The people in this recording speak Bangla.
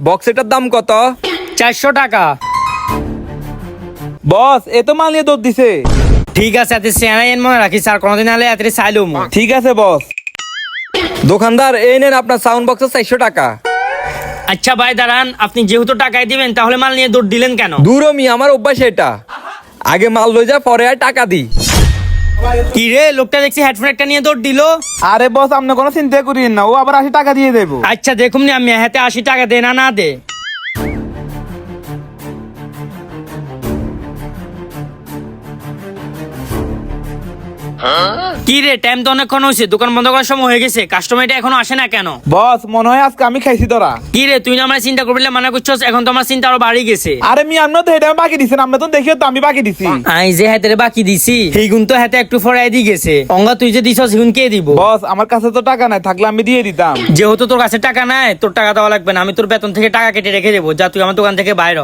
বক্স এটার দাম কত? 400 টাকা। বস এ তো মাল নিয়ে দৌড় দিছে। ঠিক আছে, এতে সেনাইন মনে রাখিস, আর কোনোদিন হলে এত চাইলুম। ঠিক আছে বস। দোকানদার এই নেন আপনার সাউন্ড বক্সের 400 টাকা। আচ্ছা ভাই দাঁড়ান, আপনি যেহেতু টাকাই দিবেন তাহলে মাল নিয়ে দৌড় দিলেন কেন? দূরমি আমার অভ্যাস এটা, আগে মাল লই যা পরে আর টাকা দি। কি রে, লোকটা দেখছি হেডফোন একটা নিয়ে দৌড় দিল। আরে বস আপনি কোনো চিন্তা করিয়েন না, ও আবার 80 টাকা দিয়ে দেবো। আচ্ছা দেখুন নি আমি হাতে 80 টাকা দে না দে। কি রে, টাইম তো অনেকক্ষণ হয়েছে, দোকান বন্ধ করার সময় হয়ে গেছে, কাস্টমার এটা এখনো আসে না কেন? বস মনে হয় আজকে আমি খাইছি ধরা। কি রে, তুই না আমার চিন্তা করবি মানা করছস, এখন তো আমার চিন্তা আরো বাড়ি গেছে। আরে মি আপনি তো এটা বাকি দিছেন, আপনি তো দেখিও তো আমি বাকি দিছি। আই যে হাতে বাকি দিছি সেই গুণ তো হাতে একটু ফরাই দি গেছে। অঙ্গা তুই যে দিছস সেগুন কে দিব? বস আমার কাছে তো টাকা নাই, থাকলে আমি দিয়ে দিতাম। যেহেতু তোর কাছে টাকা নাই, তোর টাকা দেওয়া লাগবে না, আমি তোর বেতন থেকে টাকা কেটে রেখে দেবো। যা তুই আমার দোকান থেকে বাইর।